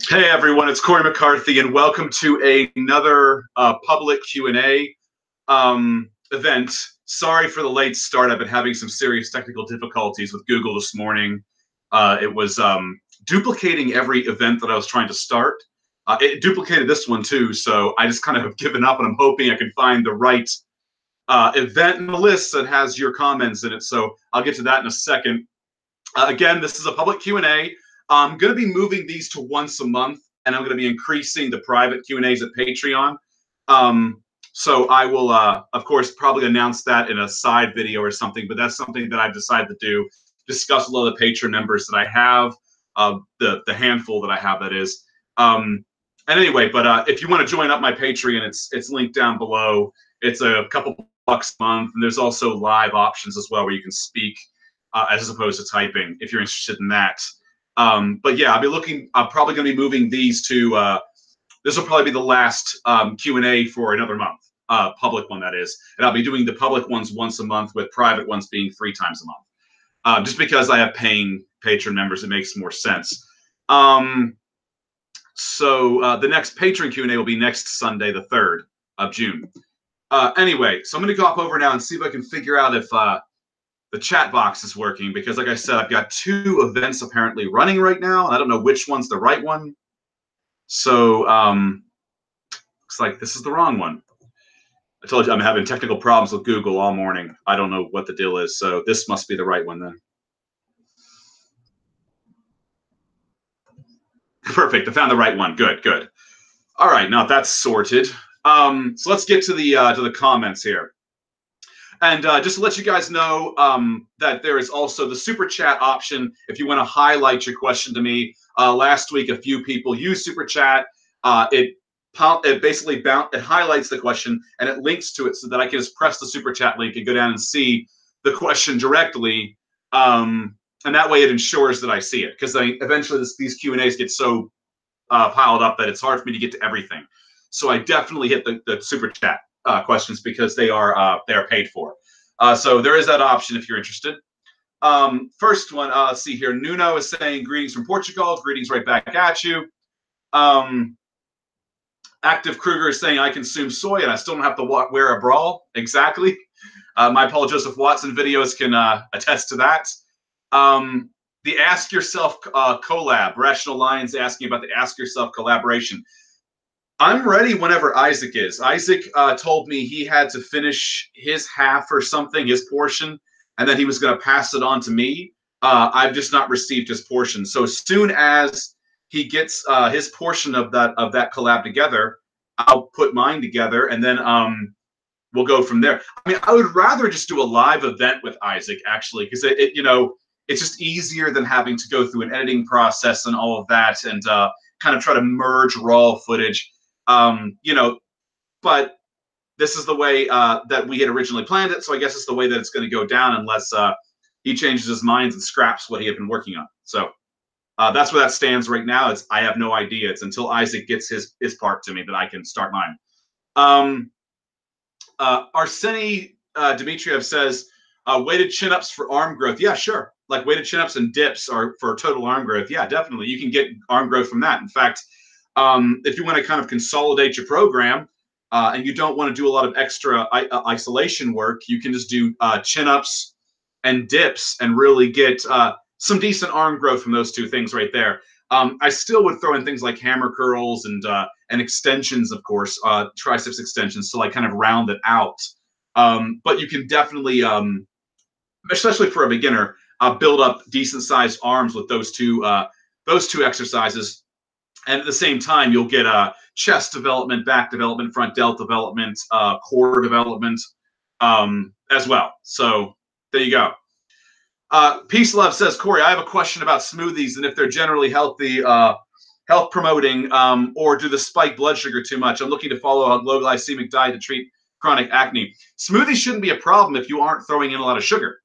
Hey everyone, it's Cory McCarthy, and welcome to another public Q&A event. Sorry for the late start. I've been having some serious technical difficulties with Google this morning. It was duplicating every event that I was trying to start. It duplicated this one too, so I just kind of have given up, and I'm hoping I can find the right event in the list that has your comments in it. So I'll get to that in a second. Again, this is a public Q&A. I'm going to be moving these to once a month, and I'm going to be increasing the private Q&As at Patreon. So I will, of course, probably announce that in a side video or something, but that's something that I've decided to do, discuss with all the Patreon members that I have, the handful that I have, that is. And anyway, but if you want to join up my Patreon, it's linked down below. It's a couple bucks a month, and there's also live options as well where you can speak as opposed to typing if you're interested in that. But yeah, I'm probably going to be moving these to, this will probably be the last Q&A for another month, public one that is. And I'll be doing the public ones once a month with private ones being 3 times a month. Just because I have paying patron members, it makes more sense. So the next patron Q&A will be next Sunday, the 3rd of June. Anyway, so I'm going to go up over now and see if I can figure out if the chat box is working, because like I said, I've got 2 events apparently running right now, and I don't know which one's the right one. So looks like this is the wrong one. I told you I'm having technical problems with Google all morning. I don't know what the deal is, so this must be the right one then. Perfect, I found the right one. Good, good. All right, now that's sorted. So let's get to the comments here. And just to let you guys know that there is also the super chat option if you want to highlight your question to me. Last week, a few people used super chat. It basically it highlights the question and it links to it so that I can just press the super chat link and go down and see the question directly. And that way it ensures that I see it, because eventually these Q&As get so piled up that it's hard for me to get to everything. So I definitely hit the super chat questions because they are paid for. So there is that option if you're interested. First one, let's see here. Nuno is saying greetings from Portugal. Greetings right back at you. Active Kruger is saying I consume soy and I still don't have to wear a bra. Exactly. My Paul Joseph Watson videos can attest to that. The Ask Yourself collab. Rational Lions asking about the Ask Yourself collaboration. I'm ready whenever Isaac is. Isaac told me he had to finish his half or something, his portion, and then he was going to pass it on to me. I've just not received his portion. So as soon as he gets his portion of that collab together, I'll put mine together, and then we'll go from there. I mean, I would rather just do a live event with Isaac, actually, because it's just easier than having to go through an editing process and all of that, and kind of try to merge raw footage. But this is the way that we had originally planned it, so I guess it's the way that it's going to go down unless he changes his mind and scraps what he had been working on. So that's where that stands right now. I have no idea. It's until Isaac gets his part to me that I can start mine. Arseny Dmitriev says, weighted chin-ups for arm growth. Yeah, sure. Like weighted chin-ups and dips are for total arm growth. Yeah, definitely. You can get arm growth from that. In fact, if you want to kind of consolidate your program and you don't want to do a lot of extra isolation work, you can just do chin-ups and dips and really get some decent arm growth from those 2 things right there. I still would throw in things like hammer curls and extensions, of course, triceps extensions to like kind of round it out. But you can definitely, especially for a beginner, build up decent-sized arms with those two exercises. And at the same time, you'll get chest development, back development, front delt development, core development as well. So there you go. Peace Love says, Cory, I have a question about smoothies and if they're generally healthy, health promoting, or do they spike blood sugar too much? I'm looking to follow a low glycemic diet to treat chronic acne. Smoothies shouldn't be a problem if you aren't throwing in a lot of sugar,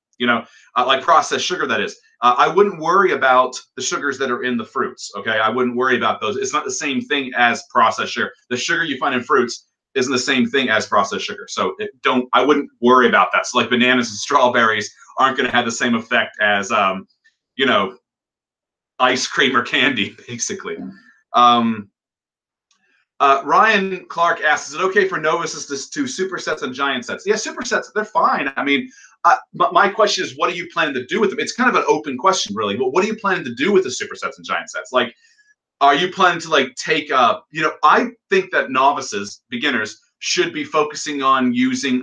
like processed sugar, that is. I wouldn't worry about the sugars that are in the fruits, okay? I wouldn't worry about those. It's not the same thing as processed sugar. The sugar you find in fruits isn't the same thing as processed sugar. So I wouldn't worry about that. So like bananas and strawberries aren't going to have the same effect as, ice cream or candy, basically. Ryan Clark asks, is it okay for novices to supersets and giant sets? Yeah, supersets, they're fine. I mean, my question is, what are you planning to do with them? It's kind of an open question, really. But what are you planning to do with the supersets and giant sets? Like, are you planning to like take I think that novices, beginners, should be focusing on using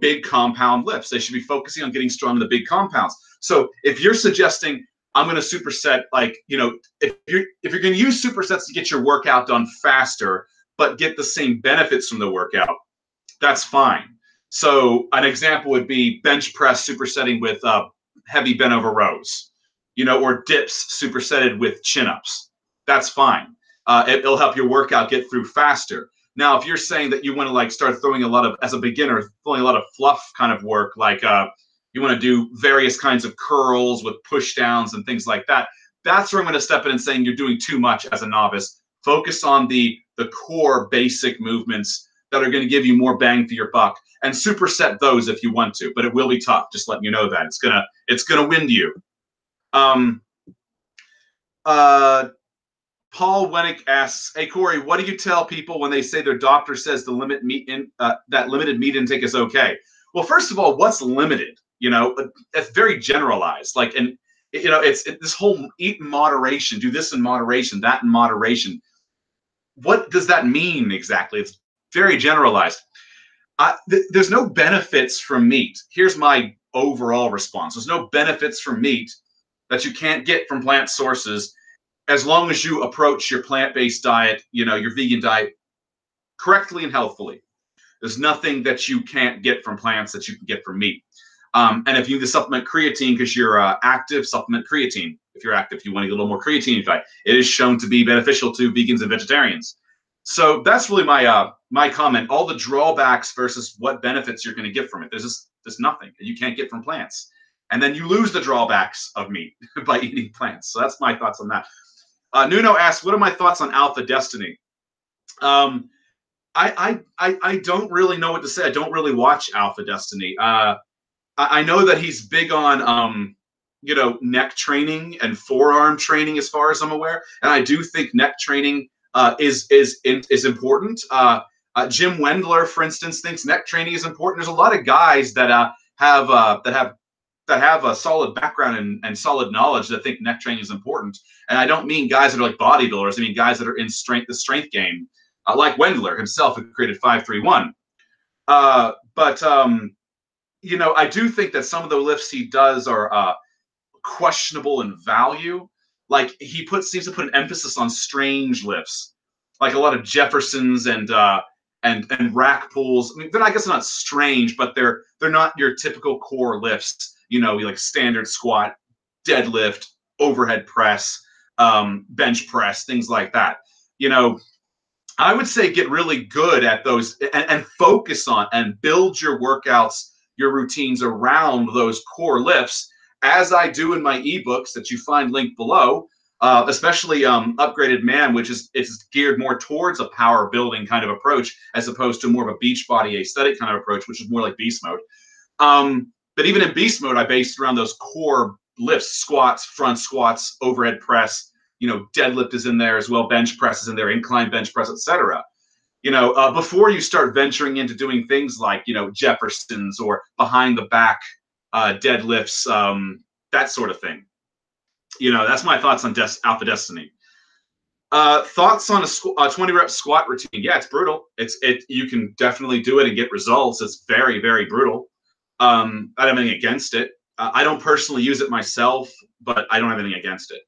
big compound lifts. They should be focusing on getting strong in the big compounds. So if you're suggesting I'm going to superset, like, if you're going to use supersets to get your workout done faster, but get the same benefits from the workout, that's fine. So an example would be bench press supersetting with heavy bent over rows, or dips supersetted with chin-ups. That's fine. It'll help your workout get through faster. Now, if you're saying that you want to like start throwing a lot of, as a beginner, throwing a lot of fluff kind of work, like you want to do various kinds of curls with push downs and things like that, that's where I'm going to step in and saying you're doing too much as a novice. Focus on the core basic movements that are going to give you more bang for your buck, and superset those if you want to, but it will be tough. Just letting you know that it's gonna wind you. Paul Wennick asks, "Hey Cory, what do you tell people when they say their doctor says the that limited meat intake is okay?" Well, first of all, what's limited? It's very generalized. Like, and it's this whole eat in moderation, do this in moderation, that in moderation. What does that mean exactly? It's very generalized. There's no benefits from meat. Here's my overall response. There's no benefits from meat that you can't get from plant sources, as long as you approach your plant-based diet, your vegan diet, correctly and healthfully. There's nothing that you can't get from plants that you can get from meat. And if you need to supplement creatine because you're active, supplement creatine. If you're active, you want to get a little more creatine in your diet. It is shown to be beneficial to vegans and vegetarians. So that's really my comment. All the drawbacks versus what benefits you're going to get from it. There's nothing that you can't get from plants. And then you lose the drawbacks of meat by eating plants. So that's my thoughts on that. Nuno asks, what are my thoughts on Alpha Destiny? I don't really know what to say. I don't really watch Alpha Destiny. I know that he's big on neck training and forearm training, as far as I'm aware, and I do think neck training is important. Jim Wendler, for instance, thinks neck training is important. There's a lot of guys that have a solid background and solid knowledge that think neck training is important. And I don't mean guys that are like bodybuilders. I mean guys that are in the strength game, like Wendler himself, who created 531. I do think that some of the lifts he does are questionable in value. Like he seems to put an emphasis on strange lifts, like a lot of Jeffersons and rack pulls. I mean, I guess they're not strange, but they're not your typical core lifts. Like standard squat, deadlift, overhead press, bench press, things like that. I would say get really good at those and focus on and build your workouts, your routines around those core lifts, as I do in my ebooks that you find linked below, especially Upgraded Man, which is geared more towards a power building kind of approach, as opposed to more of a Beachbody aesthetic kind of approach, which is more like beast mode. But even in beast mode, I based around those core lifts: squats, front squats, overhead press, deadlift is in there as well, bench press is in there, incline bench press, etc. Before you start venturing into doing things like, Jeffersons or behind the back deadlifts, that sort of thing. That's my thoughts on Alpha Destiny. Thoughts on a 20 rep squat routine? Yeah, it's brutal. You can definitely do it and get results. It's very, very brutal. I don't have anything against it. I don't personally use it myself, but I don't have anything against it.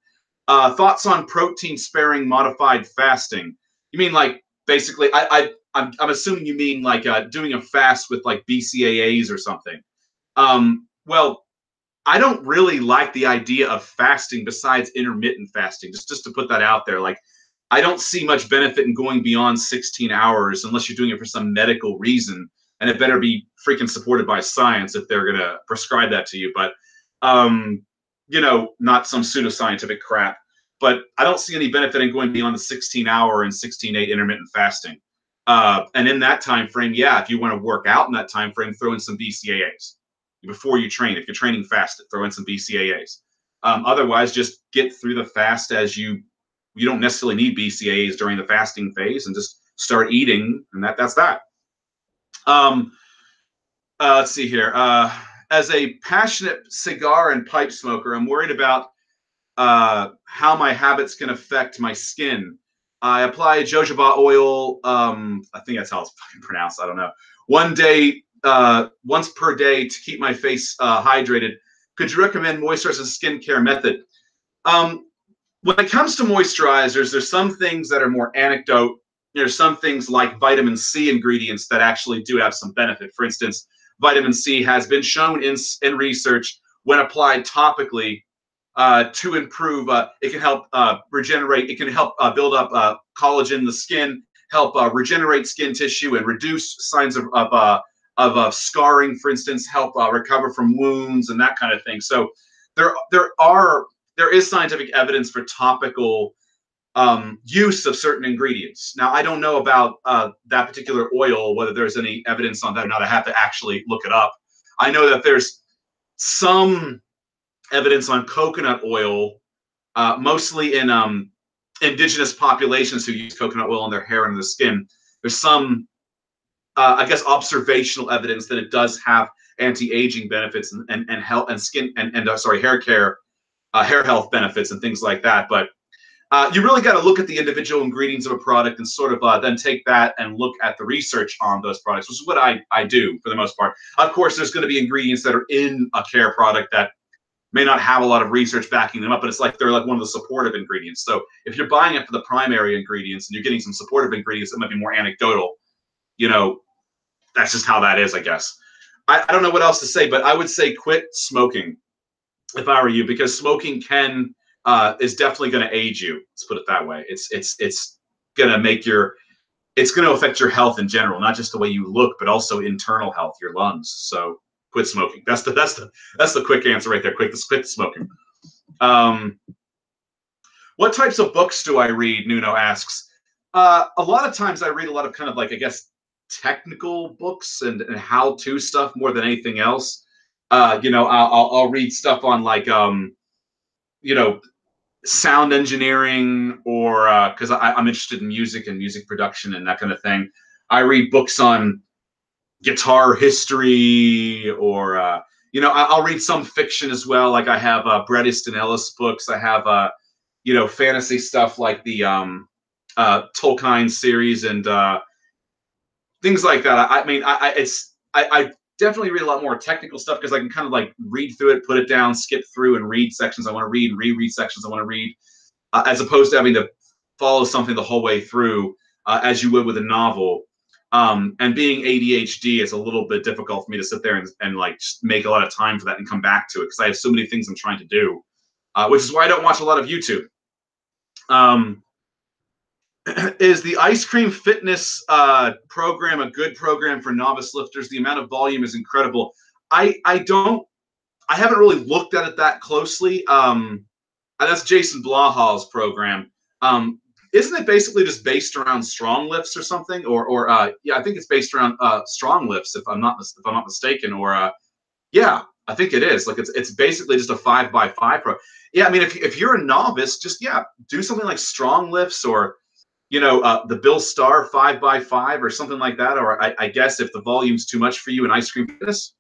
Thoughts on protein sparing modified fasting? You mean like basically? I'm assuming you mean like doing a fast with like BCAAs or something. Well, I don't really like the idea of fasting besides intermittent fasting. Just to put that out there, like I don't see much benefit in going beyond 16 hours unless you're doing it for some medical reason, and it better be freaking supported by science if they're gonna prescribe that to you. But not some pseudoscientific crap. But I don't see any benefit in going beyond the 16-hour and 16-8 intermittent fasting. And in that time frame, yeah, if you want to work out in that time frame, throw in some BCAAs before you train. If you're training fasted, throw in some BCAAs. Otherwise, just get through the fast as you you don't necessarily need BCAAs during the fasting phase, and just start eating, and that's that. Let's see here. As a passionate cigar and pipe smoker, I'm worried about how my habits can affect my skin. I apply jojoba oil. I think that's how it's fucking pronounced. I don't know. Once per day to keep my face hydrated. Could you recommend moisturizing skincare method? When it comes to moisturizers, there's some things that are more anecdote. There's some things like vitamin C ingredients that actually do have some benefit. For instance, vitamin C has been shown in research when applied topically to improve. It can help regenerate. It can help build up collagen in the skin, help regenerate skin tissue, and reduce signs of scarring. For instance, help recover from wounds and that kind of thing. So there is scientific evidence for topical use of certain ingredients. Now, I don't know about that particular oil, whether there's any evidence on that or not. I have to actually look it up. I know that there's some evidence on coconut oil, mostly in indigenous populations who use coconut oil on their hair and their skin. There's some, I guess, observational evidence that it does have anti-aging benefits and health and skin and hair care, hair health benefits and things like that. But you really got to look at the individual ingredients of a product and sort of then take that and look at the research on those products, which is what I do for the most part. Of course, there's going to be ingredients that are in a care product that may not have a lot of research backing them up, but it's like they're like one of the supportive ingredients. So if you're buying it for the primary ingredients and you're getting some supportive ingredients that might be more anecdotal, that's just how that is, I guess. I don't know what else to say, but I would say quit smoking if I were you, because smoking is definitely going to age you. Let's put it that way. It's going to make it's going to affect your health in general, not just the way you look, but also internal health, your lungs. So quit smoking. That's the quick answer right there. Quit smoking. What types of books do I read? Nuno asks. A lot of times I read a lot of kind of like, I guess, technical books and how-to stuff more than anything else. I'll read stuff on like sound engineering, or because I'm interested in music and music production and that kind of thing. I read books on guitar history, or I'll read some fiction as well. Like I have Bret Easton Ellis books. I have fantasy stuff like the Tolkien series and things like that. I definitely read a lot more technical stuff because I can kind of like read through it, put it down, skip through, and read sections I want to read and reread sections I want to read, as opposed to having to follow something the whole way through as you would with a novel. And being ADHD, it's a little bit difficult for me to sit there and like just make a lot of time for that and come back to it because I have so many things I'm trying to do, which is why I don't watch a lot of YouTube. Is the ice cream fitness program a good program for novice lifters? The amount of volume is incredible. I haven't really looked at it that closely. That's Jason Blahal's program. Isn't it basically just based around strong lifts or something? Or yeah, I think it's based around strong lifts if I'm not mistaken. Or yeah, I think it is. Like it's basically just a 5x5 pro. Yeah, I mean if you're a novice, just do something like strong lifts or the Bill Starr 5x5 or something like that. Or I guess if the volume's too much for you in ice cream fitness.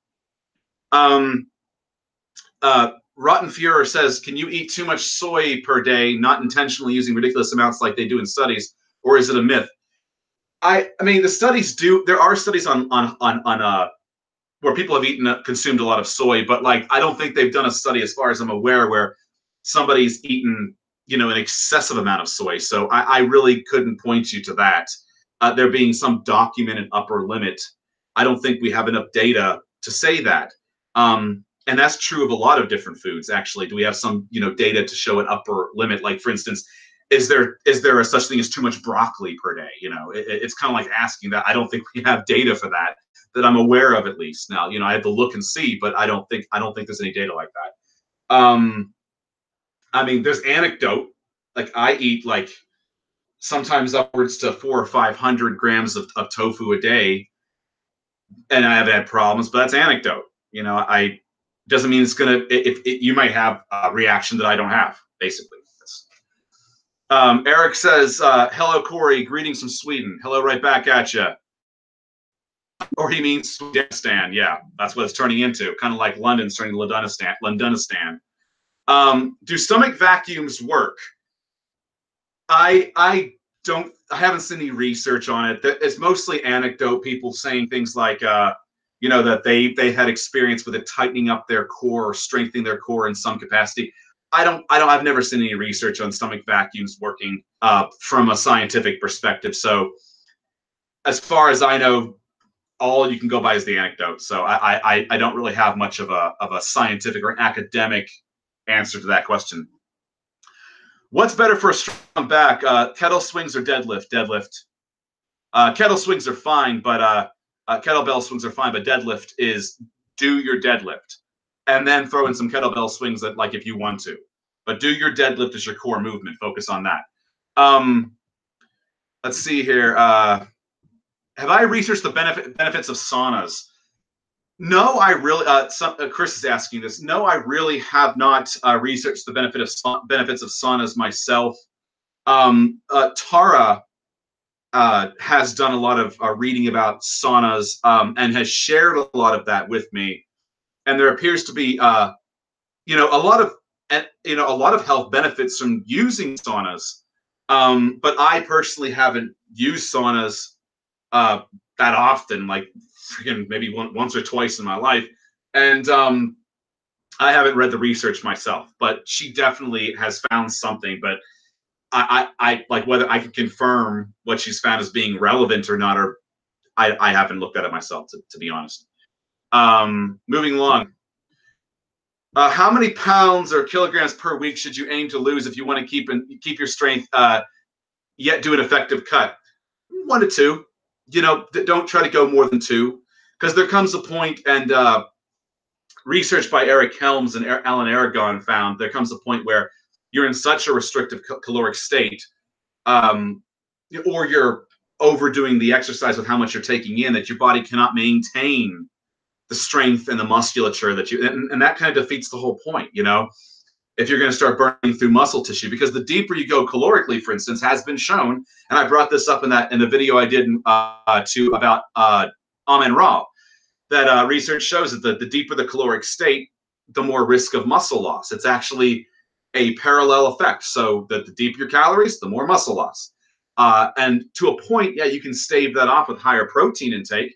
Rotten Fuhrer says, can you eat too much soy per day, not intentionally using ridiculous amounts like they do in studies, or is it a myth? I mean, the studies do. There are studies on where people have consumed a lot of soy, but like I don't think they've done a study, as far as I'm aware, where somebody's eaten an excessive amount of soy. So I really couldn't point you to that. There being some documented upper limit. I don't think we have enough data to say that. And that's true of a lot of different foods, actually. Do we have some, data to show an upper limit? Like, for instance, is there a such thing as too much broccoli per day? It's kind of like asking that. I don't think we have data for that I'm aware of, at least. Now, I have to look and see, but I don't think there's any data like that. I mean, there's anecdote. Like I eat like sometimes upwards to 400 or 500 grams of tofu a day, and I haven't had problems, but that's anecdote. Doesn't mean it's gonna. You might have a reaction that I don't have. Basically, Eric says, hello, Cory. Greetings from Sweden. Hello, right back at you. Or he means Swedenistan. Yeah, that's what it's turning into. Kind of like London's turning to Londonistan. Do stomach vacuums work? I haven't seen any research on it. It's mostly anecdote, people saying things like, that they had experience with it tightening up their core or strengthening their core in some capacity. I've never seen any research on stomach vacuums working from a scientific perspective. So as far as I know, all you can go by is the anecdote. So I don't really have much of a scientific or academic answer to that question. What's better for a strong back, kettle swings or deadlift? Deadlift. Kettle swings are fine, but kettlebell swings are fine, but deadlift is do your deadlift and then throw in some kettlebell swings that, like, if you want to, but do your deadlift as your core movement. Focus on that. Let's see here. Have I researched the benefits of saunas? No, I really. Chris is asking this. No, I really have not researched the benefits of saunas myself. Tara has done a lot of reading about saunas and has shared a lot of that with me. And there appears to be, a lot of health benefits from using saunas. But I personally haven't used saunas that often, like freaking maybe once or twice in my life. And I haven't read the research myself, but she definitely has found something. But I like whether I can confirm what she's found as being relevant or not, or I haven't looked at it myself, to be honest. Moving along. How many pounds or kilograms per week should you aim to lose if you want to keep your strength, yet do an effective cut? 1 to 2. Don't try to go more than 2, because there comes a point, and research by Eric Helms and Alan Aragon found there comes a point where you're in such a restrictive caloric state, or you're overdoing the exercise with how much you're taking in, that your body cannot maintain the strength and the musculature that and that kind of defeats the whole point, if you're going to start burning through muscle tissue, because the deeper you go calorically, for instance, has been shown, and I brought this up in the video I did about Amen-Ra, that research shows that the deeper the caloric state, the more risk of muscle loss. It's actually a parallel effect. So that the deeper your calories, the more muscle loss. And to a point, yeah, you can stave that off with higher protein intake.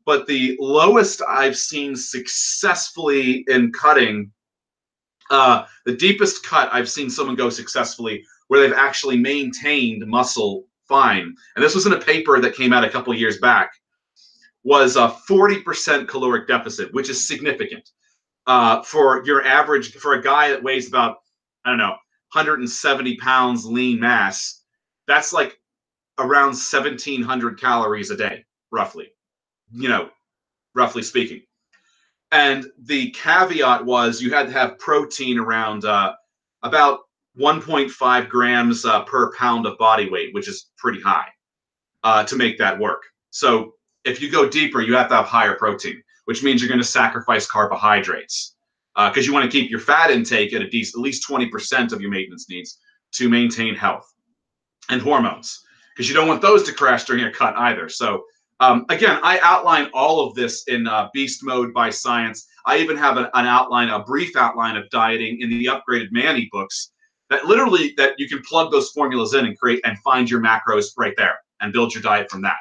But the lowest I've seen successfully in cutting, the deepest cut I've seen someone go successfully where they've actually maintained muscle fine, and this was in a paper that came out a couple years back, was a 40% caloric deficit, which is significant. For your average, for a guy that weighs about, 170 pounds lean mass, that's like around 1,700 calories a day, roughly, roughly speaking. And the caveat was you had to have protein around about 1.5 grams per pound of body weight, which is pretty high to make that work. So if you go deeper, you have to have higher protein, which means you're going to sacrifice carbohydrates because you want to keep your fat intake at at least 20% of your maintenance needs to maintain health, and hormones, because you don't want those to crash during a cut either. So again, I outline all of this in Beast Mode by Science. I even have a brief outline of dieting in the Upgraded Man ebooks that you can plug those formulas in and create and find your macros right there and build your diet from that.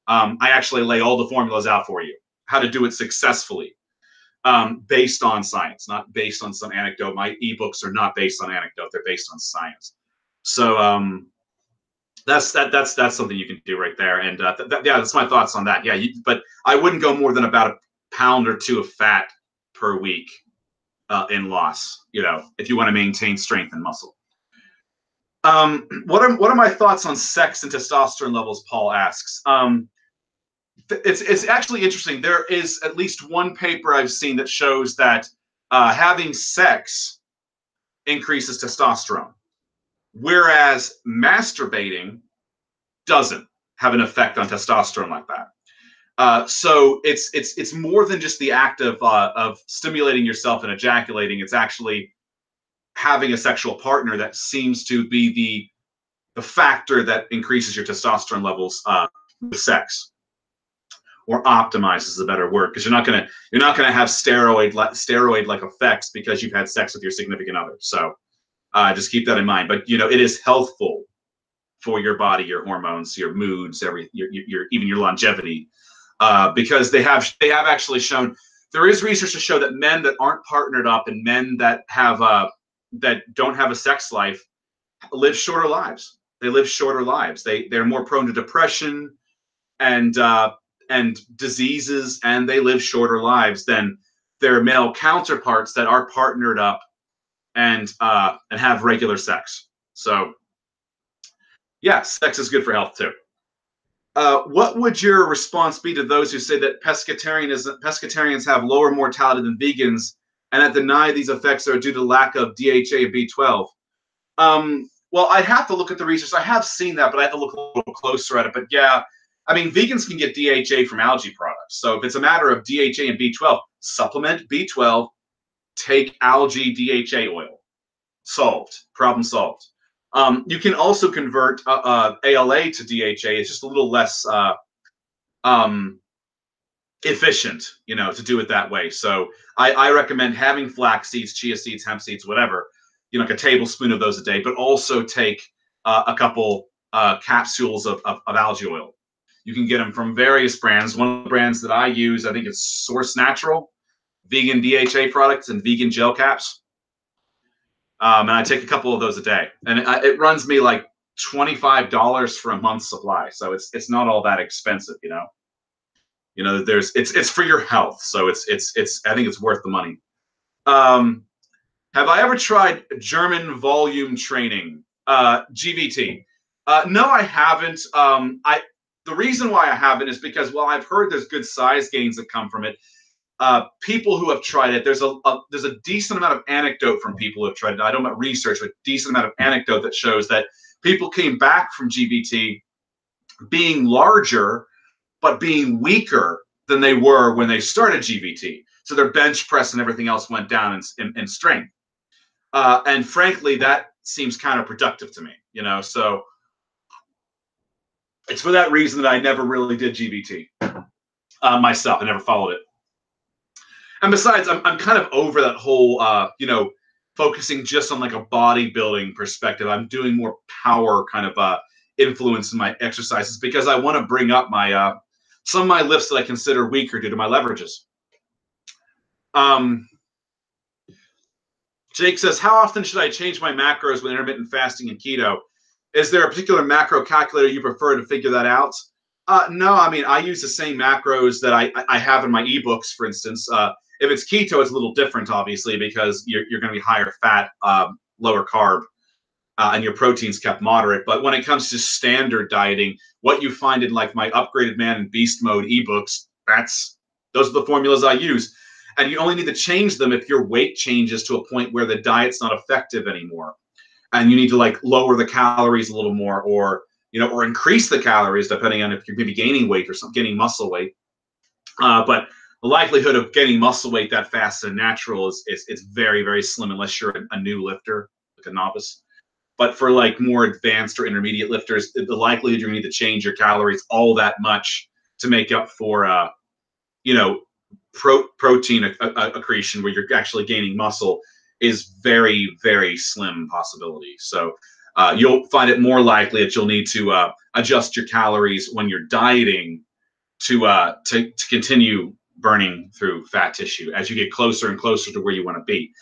I actually lay all the formulas out for you, how to do it successfully, based on science, not based on some anecdote. My ebooks are not based on anecdote; they're based on science. So that's something you can do right there. And yeah, that's my thoughts on that. Yeah, but I wouldn't go more than about 1 pound or 2 of fat per week in loss, if you want to maintain strength and muscle. What are my thoughts on sex and testosterone levels? Paul asks. It's actually interesting. There is at least one paper I've seen that shows that having sex increases testosterone, whereas masturbating doesn't have an effect on testosterone like that. So it's more than just the act of stimulating yourself and ejaculating. It's actually having a sexual partner that seems to be the factor that increases your testosterone levels with sex, or optimizes is a better word, because you're not gonna have steroid like effects because you've had sex with your significant other. So just keep that in mind. But it is healthful for your body, your hormones, your moods, even your longevity, because they have actually shown, there is research to show that men that aren't partnered up and men that have that don't have a sex life live shorter lives. They live shorter lives. They're more prone to depression and diseases, and they live shorter lives than their male counterparts that are partnered up and have regular sex. So yeah, sex is good for health too. What would your response be to those who say that pescatarians have lower mortality than vegans, and that deny these effects are due to lack of DHA and B12? Well, I'd have to look at the research. I have seen that, but I have to look a little closer at it. But yeah, I mean, vegans can get DHA from algae products. So if it's a matter of DHA and B12, supplement B12, take algae DHA oil. Solved. Problem solved. You can also convert ALA to DHA. It's just a little less efficient, to do it that way. So I recommend having flax seeds, chia seeds, hemp seeds, whatever, like a tablespoon of those a day, but also take a couple capsules of algae oil. You can get them from various brands. One of the brands that I use, I think it's Source Natural, vegan DHA products and vegan gel caps. And I take a couple of those a day, and it runs me like $25 for a month's supply. So it's not all that expensive, it's for your health. So it's I think it's worth the money. Have I ever tried German volume training, GVT? No, I haven't. The reason why I haven't is because, well, I've heard there's good size gains that come from it. People who have tried it, there's a decent amount of anecdote from people who have tried it. I don't know about research, but decent amount of anecdote that shows that people came back from GVT being larger, but being weaker than they were when they started GVT. So their bench press and everything else went down in strength. And frankly, that seems counterproductive to me, so it's for that reason that I never really did GVT myself. I never followed it. And besides, I'm kind of over that whole, focusing just on like a bodybuilding perspective. I'm doing more power kind of influence in my exercises, because I want to bring up my some of my lifts that I consider weaker due to my leverages. Jake says, how often should I change my macros with intermittent fasting and keto? Is there a particular macro calculator you prefer to figure that out? No, I mean, I use the same macros that I have in my ebooks, for instance. If it's keto, it's a little different, obviously, because you're going to be higher fat, lower carb, and your protein's kept moderate. But when it comes to standard dieting, what you find in like my Upgraded Man and Beast Mode ebooks, those are the formulas I use. And you only need to change them if your weight changes to a point where the diet's not effective anymore. And you need to like lower the calories a little more, or increase the calories depending on if you're maybe gaining weight or gaining muscle weight. But the likelihood of gaining muscle weight that fast and natural is very, very slim unless you're a new lifter, like a novice. But for like more advanced or intermediate lifters, the likelihood you're going to need to change your calories all that much to make up for, protein accretion where you're actually gaining muscle is very, very slim possibility. So you'll find it more likely that you'll need to adjust your calories when you're dieting to continue burning through fat tissue as you get closer and closer to where you want to be.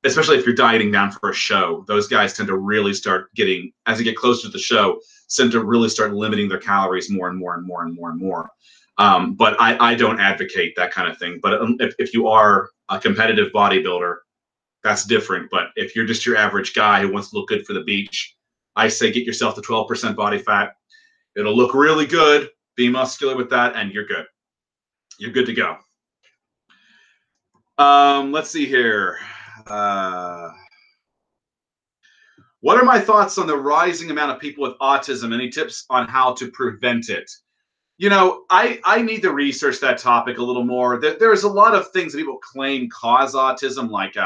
Especially if you're dieting down for a show, those guys tend to really start getting, as they get closer to the show, tend to really start limiting their calories more and more and more and more and more. But I don't advocate that kind of thing. But if you are a competitive bodybuilder, that's different. But if you're just your average guy who wants to look good for the beach, I say get yourself to 12% body fat. It'll look really good. Be muscular with that, and you're good. You're good to go. Let's see here. What are my thoughts on the rising amount of people with autism? Any tips on how to prevent it? I need to research that topic a little more. There's a lot of things that people claim cause autism, like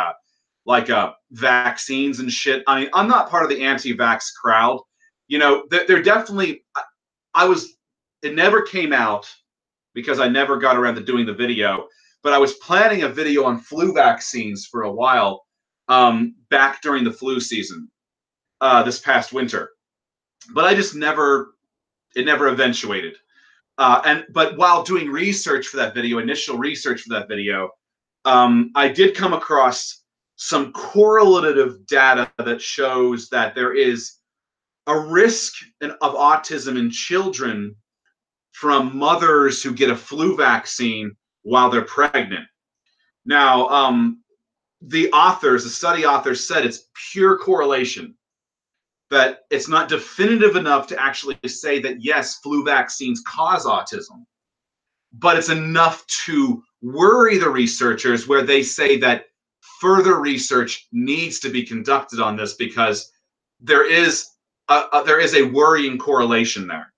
like vaccines and shit. I mean, I'm not part of the anti-vax crowd. You know, they're definitely. It never came out because I never got around to doing the video. But I was planning a video on flu vaccines for a while, back during the flu season, this past winter. But I just never. It never eventuated. But while doing research for that video, initial research for that video, I did come across some correlative data that shows that there is a risk of autism in children from mothers who get a flu vaccine while they're pregnant. Now, the study authors said it's pure correlation, that it's not definitive enough to actually say that, yes, flu vaccines cause autism, but it's enough to worry the researchers, where they say that further research needs to be conducted on this because there is a worrying correlation there.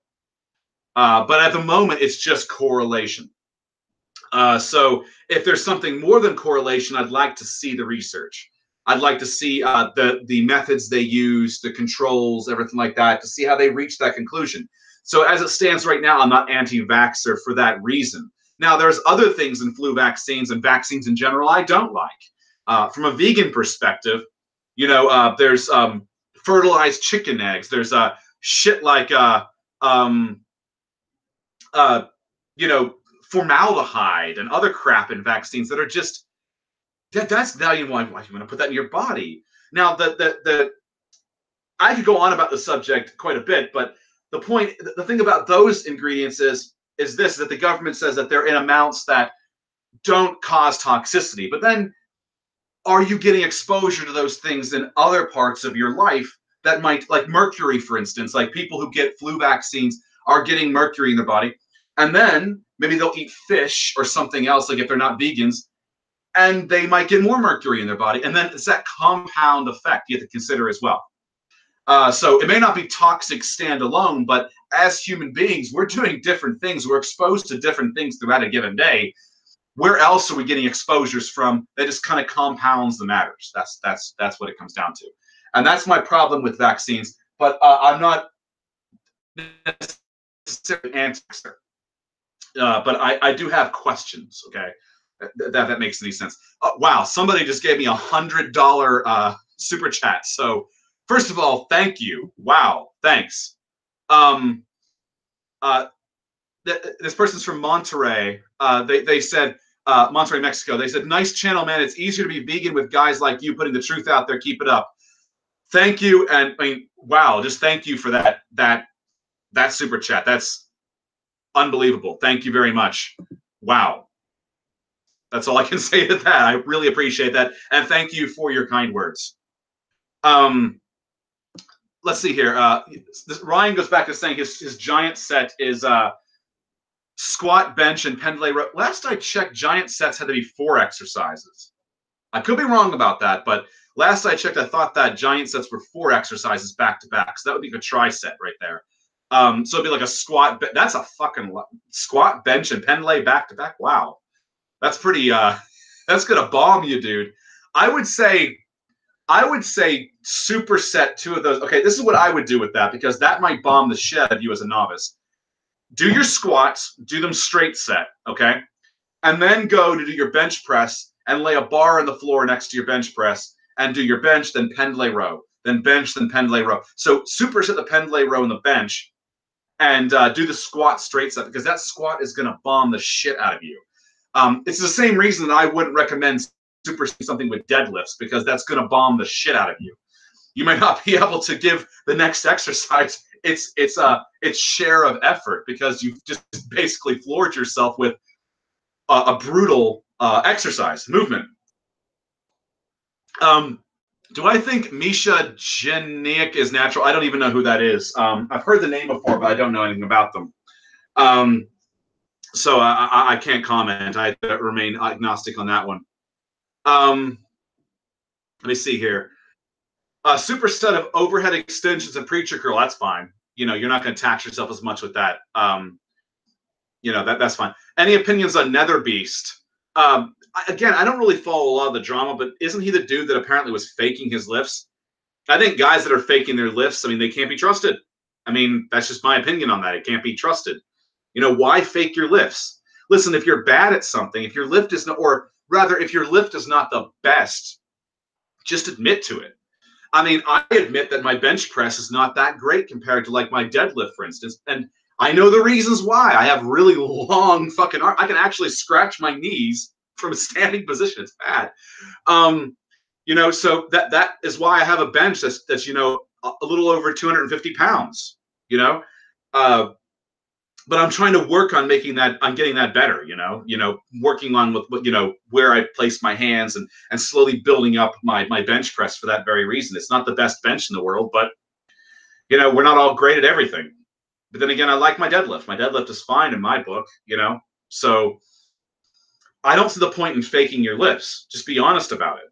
But at the moment, it's just correlation. So if there's something more than correlation, I'd like to see the research. I'd like to see the methods they use, the controls, everything like that, to see how they reach that conclusion. So as it stands right now, I'm not anti-vaxxer for that reason. Now, there's other things in flu vaccines and vaccines in general I don't like. From a vegan perspective, you know, there's fertilized chicken eggs. There's shit like, you know, formaldehyde and other crap in vaccines that are just, that's now you want to put that in your body. Now, I could go on about the subject quite a bit, but the thing about those ingredients is this, that the government says that they're in amounts that don't cause toxicity. But then, are you getting exposure to those things in other parts of your life that might, like mercury, for instance, like people who get flu vaccines are getting mercury in their body. And then maybe they'll eat fish or something else, like if they're not vegans, and they might get more mercury in their body. And then it's that compound effect you have to consider as well. So it may not be toxic standalone, but as human beings, we're doing different things. We're exposed to different things throughout a given day. Where else are we getting exposures from that just kind of compounds the matters? That's what it comes down to. And that's my problem with vaccines. But I'm not necessarily anti-vaxxer. But I do have questions, okay? That makes any sense. Wow, somebody just gave me $100 super chat. So first of all, thank you. Wow, thanks. This person's from Monterrey. They said, Monterrey, Mexico. They said, nice channel, man. It's easier to be vegan with guys like you putting the truth out there. Keep it up. Thank you. And I mean, wow, just thank you for that super chat. That's unbelievable. Thank you very much. Wow. That's all I can say to that. I really appreciate that. And thank you for your kind words. Let's see here. Ryan goes back to saying his giant set is squat, bench, and pendlay row. Last I checked, giant sets had to be 4 exercises. I could be wrong about that, but last I checked, I thought that giant sets were 4 exercises back to back. So that would be a tri-set right there. So it'd be like a squat. That's a fucking squat, bench, and pendlay back to back. Wow, that's pretty. That's gonna bomb you, dude. I would say superset 2 of those. Okay, this is what I would do with that, because that might bomb the shit out of you as a novice. Do your squats, do them straight set, okay? And then go to do your bench press and lay a bar on the floor next to your bench press and do your bench, then pendlay row, then bench, then pendlay row. So superset the pendlay row and the bench and do the squat straight set, because that squat is going to bomb the shit out of you. It's the same reason that I wouldn't recommend superset something with deadlifts, because that's going to bomb the shit out of you. You might not be able to give the next exercise its share of effort, because you've just basically floored yourself with a brutal exercise movement. Do I think Misha Geniak is natural? I don't even know who that is. I've heard the name before, but I don't know anything about them. So I can't comment. I remain agnostic on that one. Let me see here. Superset of overhead extensions and preacher curl. That's fine. You know, you're not going to tax yourself as much with that. You know, that's fine. Any opinions on Nether Beast? Again, I don't really follow a lot of the drama, but isn't he the dude that apparently was faking his lifts? I think guys that are faking their lifts, I mean, they can't be trusted. I mean, that's just my opinion on that. It can't be trusted. You know, why fake your lifts? Listen, if you're bad at something, if your lift is not, or rather, if your lift is not the best, just admit to it. I mean, I admit that my bench press is not that great compared to like my deadlift, for instance. And I know the reasons why. I have really long fucking arms. I can actually scratch my knees from a standing position. It's bad. You know, so that is why I have a bench that's you know, a little over 250 pounds, you know. But I'm trying to work on making that, on getting that better, you know, working on with, you know, where I place my hands and slowly building up my bench press for that very reason. It's not the best bench in the world, but, you know, we're not all great at everything. But then again, I like my deadlift. My deadlift is fine in my book, you know. So I don't see the point in faking your lifts. Just be honest about it.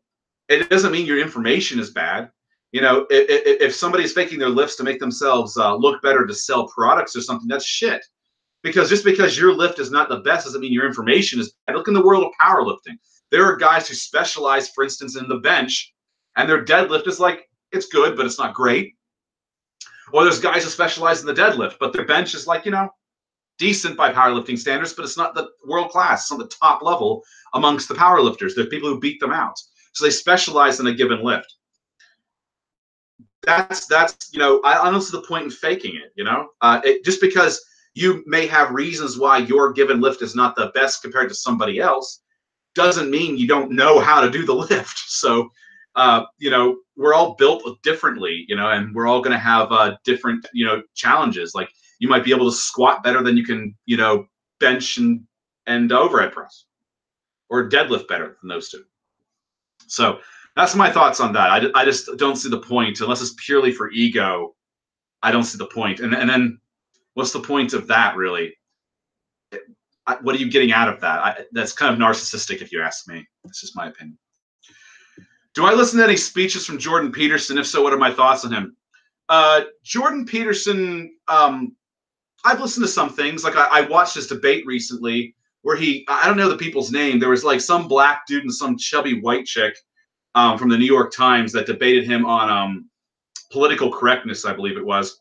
It doesn't mean your information is bad. You know, if somebody's faking their lifts to make themselves look better to sell products or something, that's shit. Because just because your lift is not the best doesn't mean your information is bad. Look in the world of powerlifting. There are guys who specialize, for instance, in the bench, and their deadlift is like, it's good, but it's not great. Or there's guys who specialize in the deadlift, but their bench is like, you know, decent by powerlifting standards, but it's not the world class. It's not the top level amongst the powerlifters. There are people who beat them out. So they specialize in a given lift. That's you know, I don't see the point in faking it, you know. Just because you may have reasons why your given lift is not the best compared to somebody else doesn't mean you don't know how to do the lift. So, you know, we're all built differently, you know, and we're all going to have different, you know, challenges. Like you might be able to squat better than you can, you know, bench and overhead press, or deadlift better than those two. So that's my thoughts on that. I just don't see the point unless it's purely for ego. I don't see the point. And then what's the point of that, really? What are you getting out of that? That's kind of narcissistic, if you ask me. That's just my opinion. Do I listen to any speeches from Jordan Peterson? If so, what are my thoughts on him? Jordan Peterson, I've listened to some things. Like I watched his debate recently where I don't know the people's name. There was like some black dude and some chubby white chick from the New York Times that debated him on political correctness, I believe it was.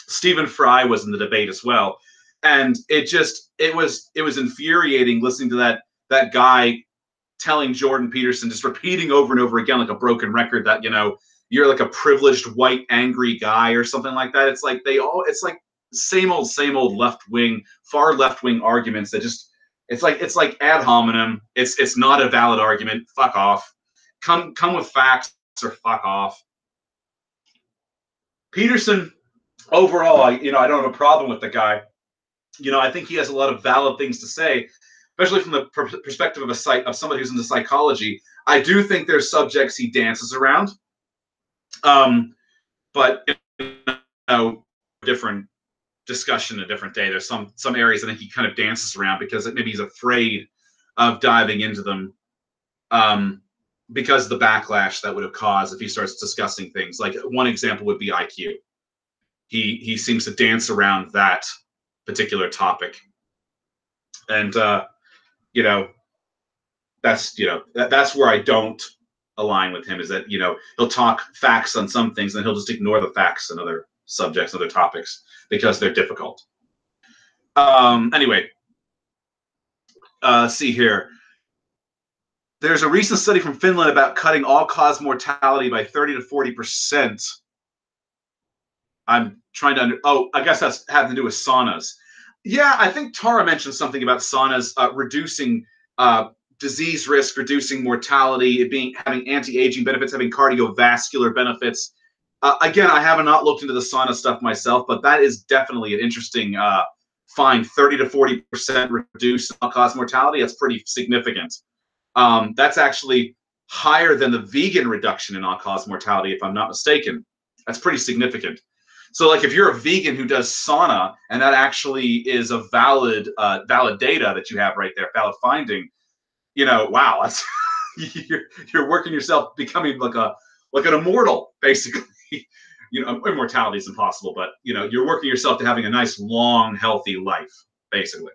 Stephen Fry was in the debate as well. And it was infuriating listening to that guy telling Jordan Peterson, just repeating over and over again like a broken record, that, you know, you're like a privileged white angry guy or something like that. It's like it's like same old left-wing, far left-wing arguments that just, it's like ad hominem. It's not a valid argument. Fuck off. Come with facts or fuck off. Peterson, overall, I don't have a problem with the guy. You know, I think he has a lot of valid things to say, especially from the perspective of somebody who's into psychology. I do think there's subjects he dances around, but you know, different discussion, a different day. There's some areas I think he kind of dances around because maybe he's afraid of diving into them, because of the backlash that would have caused if he starts discussing things. Like one example would be IQ. He seems to dance around that particular topic, and you know, that's where I don't align with him, is that, you know, he'll talk facts on some things and he'll just ignore the facts on other subjects, other topics, because they're difficult. Anyway, see here. There's a recent study from Finland about cutting all-cause mortality by 30 to 40%. I'm trying to I guess that's having to do with saunas. Yeah, I think Tara mentioned something about saunas reducing disease risk, reducing mortality, having anti-aging benefits, having cardiovascular benefits. Again, I have not looked into the sauna stuff myself, but that is definitely an interesting find. 30 to 40% reduce all-cause mortality. That's pretty significant. That's actually higher than the vegan reduction in all-cause mortality, if I'm not mistaken. That's pretty significant. So, like, if you're a vegan who does sauna, and that actually is a valid data that you have right there, valid finding, you know, wow, that's you're working yourself becoming like an immortal, basically. You know, immortality is impossible, but, you know, you're working yourself to having a nice, long, healthy life, basically.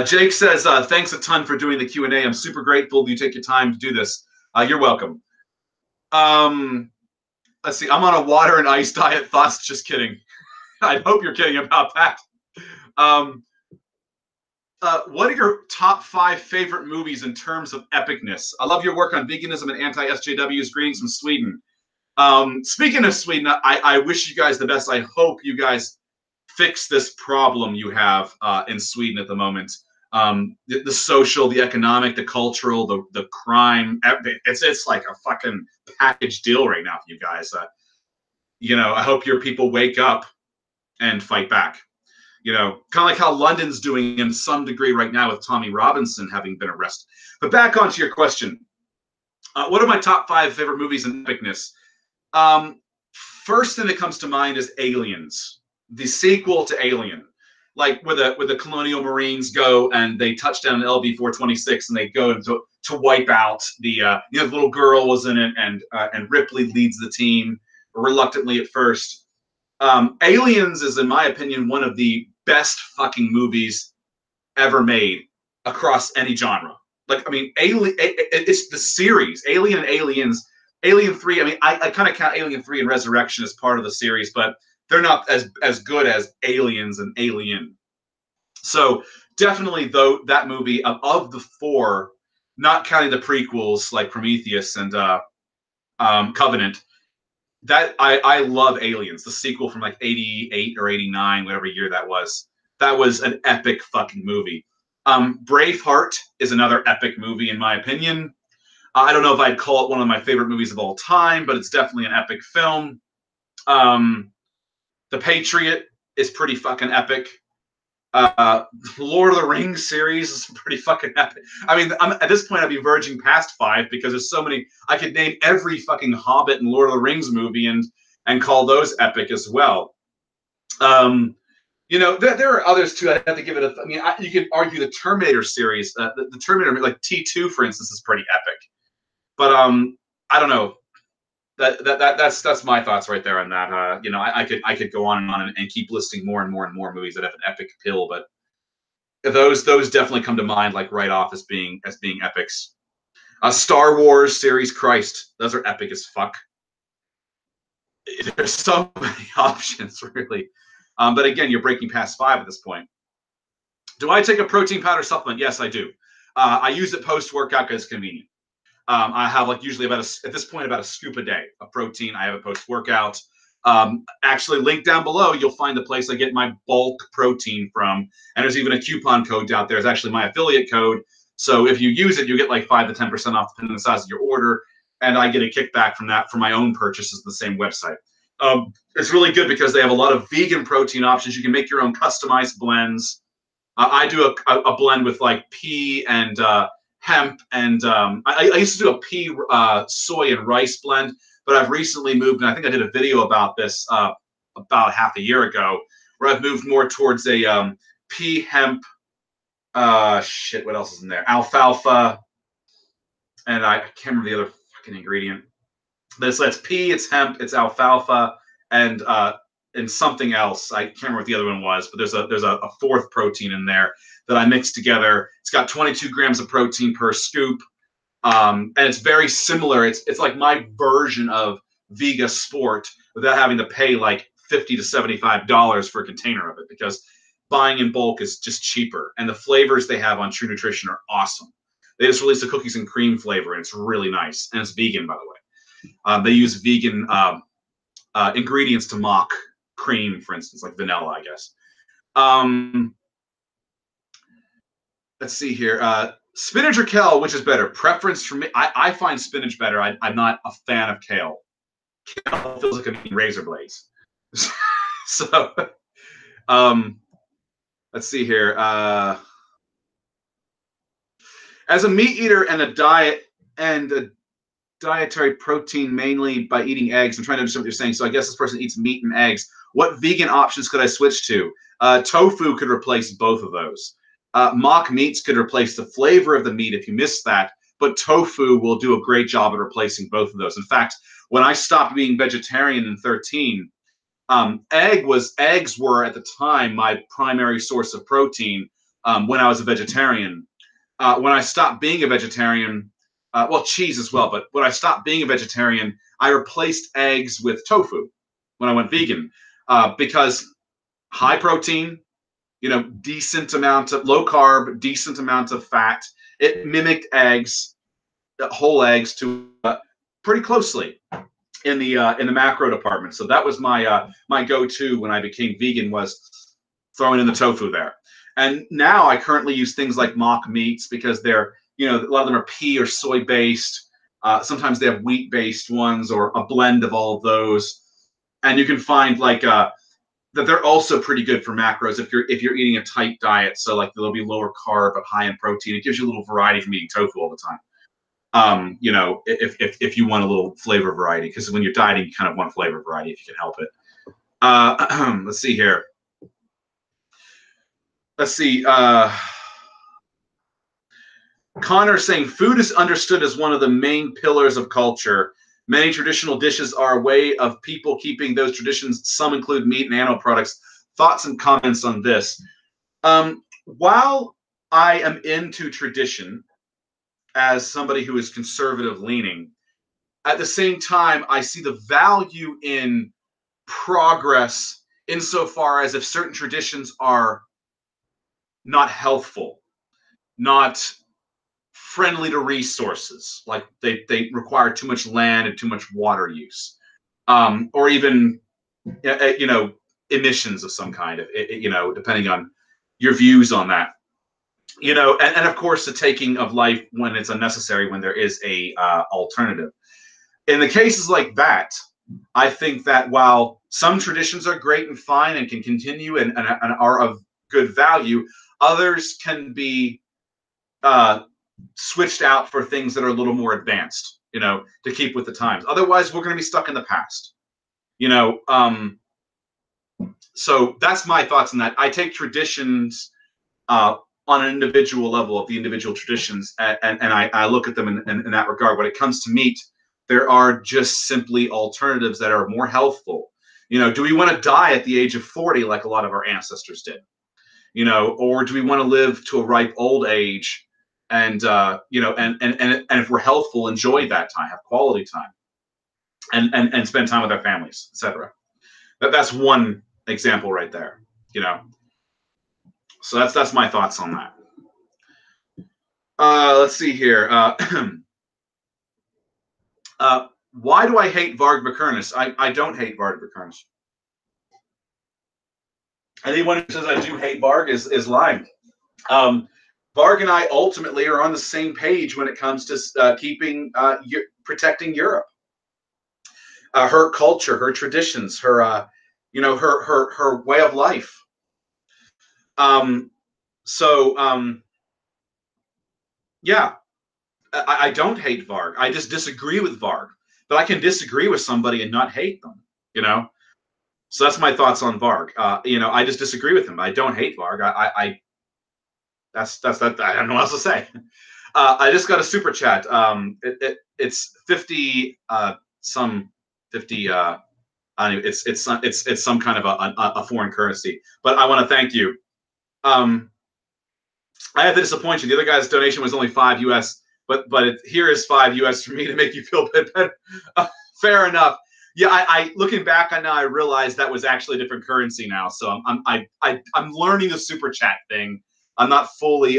Jake says, thanks a ton for doing the Q&A. I'm super grateful you take your time to do this. You're welcome. Let's see. I'm on a water and ice diet. Thoughts? Just kidding. I hope you're kidding about that. What are your top 5 favorite movies in terms of epicness? I love your work on veganism and anti-SJWs. Greetings from Sweden. Speaking of Sweden, I wish you guys the best. I hope you guys fix this problem you have in Sweden at the moment. The social, the economic, the cultural, the crime. It's like a fucking package deal right now for you guys. I hope your people wake up and fight back. Kind of like how London's doing in some degree right now with Tommy Robinson having been arrested. But back onto your question. What are my top 5 favorite movies in epicness? First thing that comes to mind is Aliens, the sequel to Alien. Like where the colonial marines go and they touch down an LV-426 and they go to wipe out the little girl was in it, and Ripley leads the team reluctantly at first. Aliens is, in my opinion, one of the best fucking movies ever made across any genre. Like, I mean, it's the series, Alien and Aliens. Alien 3, I mean, I kind of count Alien 3 and Resurrection as part of the series, but they're not as good as Aliens and Alien. So definitely, though, that movie, of the 4, not counting the prequels like Prometheus and Covenant, that I love Aliens, the sequel from like 88 or 89, whatever year that was. That was an epic fucking movie. Braveheart is another epic movie, in my opinion. I don't know if I'd call it one of my favorite movies of all time, but it's definitely an epic film. The Patriot is pretty fucking epic. Lord of the Rings series is pretty fucking epic. I mean, at this point, I'd be verging past 5 because there's so many. I could name every fucking Hobbit and Lord of the Rings movie and call those epic as well. There are others too. I have to give it a. I mean, you could argue the Terminator series. The Terminator, like T2, for instance, is pretty epic. But I don't know. That's my thoughts right there on that. I could go on and keep listing more and more and more movies that have an epic appeal, but those definitely come to mind like right off as being epics. Star Wars series, Christ, those are epic as fuck. There's so many options, really. But again, you're breaking past 5 at this point. Do I take a protein powder supplement? Yes, I do. I use it post-workout because it's convenient. I have usually at this point about a scoop a day of protein. I have it post-workout. Actually, linked down below, you'll find the place I get my bulk protein from. And there's even a coupon code out there. It's actually my affiliate code. So if you use it, you get like 5 to 10% off depending on the size of your order. And I get a kickback from that for my own purchases on the same website. It's really good because they have a lot of vegan protein options. You can make your own customized blends. I do a blend with like pea and hemp, and I used to do a pea, soy, and rice blend, but I've recently moved, and I think I did a video about this about half a year ago, where I've moved more towards a pea, hemp, what else is in there? Alfalfa, and I can't remember the other fucking ingredient. But it's pea, it's hemp, it's alfalfa, and something else. I can't remember what the other one was, but there's a 4th protein in there that I mixed together. It's got 22 grams of protein per scoop, and it's very similar. It's like my version of Vega Sport without having to pay like $50 to $75 for a container of it, because buying in bulk is just cheaper, and the flavors they have on True Nutrition are awesome. They just released a cookies and cream flavor, and it's really nice, and it's vegan, by the way. They use vegan ingredients to mock cream, for instance, like vanilla, I guess. Let's see here. Spinach or kale, which is better? Preference for me, I find spinach better. I'm not a fan of kale. Kale feels like I'm eating razor blades. So, let's see here. As a meat eater and a dietary protein mainly by eating eggs, I'm trying to understand what you're saying. So I guess this person eats meat and eggs. What vegan options could I switch to? Tofu could replace both of those. Mock meats could replace the flavor of the meat if you miss that, but tofu will do a great job at replacing both of those. In fact, when I stopped being vegetarian in 2013, eggs were at the time my primary source of protein. when I was a vegetarian. When I stopped being a vegetarian, well, cheese as well, but when I stopped being a vegetarian, I replaced eggs with tofu when I went vegan, because high protein, decent amount of low carb, decent amount of fat. It mimicked eggs, whole eggs, to pretty closely in the macro department. So that was my my go-to when I became vegan, was throwing in the tofu there. And now I currently use things like mock meats because they're, a lot of them are pea or soy based. Sometimes they have wheat based ones or a blend of all of those. And you can find like that they're also pretty good for macros if you're eating a tight diet. So like they'll be lower carb but high in protein. It gives you a little variety from eating tofu all the time. If you want a little flavor variety, because when you're dieting, you kind of want flavor variety if you can help it. Let's see here. Let's see. Connor saying food is understood as one of the main pillars of culture. Many traditional dishes are a way of people keeping those traditions. Some include meat and animal products. Thoughts and comments on this? While I am into tradition as somebody who is conservative leaning, at the same time, I see the value in progress insofar as if certain traditions are not healthful, not friendly to resources, like they require too much land and too much water use, or even emissions of some kind, depending on your views on that, and of course the taking of life when it's unnecessary, when there is a alternative. In the cases like that, I think that while some traditions are great and fine and can continue and are of good value, others can be switched out for things that are a little more advanced, to keep with the times. Otherwise, we're going to be stuck in the past, So that's my thoughts on that. I take traditions on an individual level of the individual traditions, and I look at them in that regard. When it comes to meat, there are just simply alternatives that are more healthful. Do we want to die at the age of 40 like a lot of our ancestors did? Or do we want to live to a ripe old age and if we're healthful, enjoy that time, have quality time, and spend time with our families, etc. That's one example right there. So that's my thoughts on that. Let's see here. Why do I hate Varg Vikernes? I don't hate Varg Vikernes. Anyone who says I do hate Varg is lying. Varg and I ultimately are on the same page when it comes to protecting Europe, her culture, her traditions, her her way of life. Yeah, I don't hate Varg. I just disagree with Varg. But I can disagree with somebody and not hate them, So that's my thoughts on Varg. I just disagree with him. I don't hate Varg. That's that. I don't know what else to say. I just got a super chat. It's 50 some 50. It's some kind of a foreign currency. But I want to thank you. I have to disappoint you. The other guy's donation was only $5 US. But here is $5 US for me to make you feel better. Fair enough. Yeah, I looking back on now, I realized that was actually a different currency now. So I'm learning the super chat thing. I'm not fully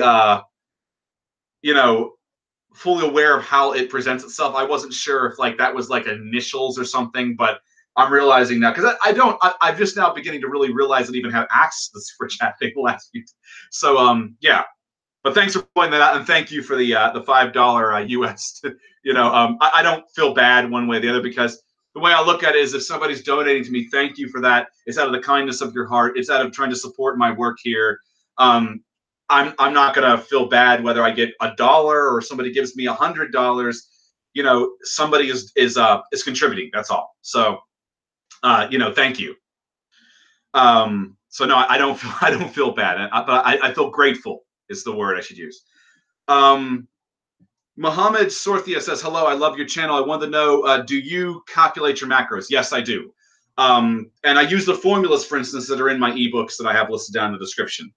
fully aware of how it presents itself. I wasn't sure if like that was like initials or something, but I'm realizing now because I'm just now beginning to really realize I even have access to the super chat thing last week. So yeah. But thanks for pointing that out, and thank you for the $5 US. I don't feel bad one way or the other, because the way I look at it is if somebody's donating to me, thank you for that. It's out of the kindness of your heart. It's out of trying to support my work here. I'm not gonna feel bad whether I get $1 or somebody gives me $100. Somebody is contributing. That's all. So thank you. So no, I don't feel bad, but I feel grateful is the word I should use. Mohammed Sorthia says, hello, I love your channel. I wanted to know, do you calculate your macros? Yes, I do. And I use the formulas, for instance, that are in my ebooks that I have listed down in the description.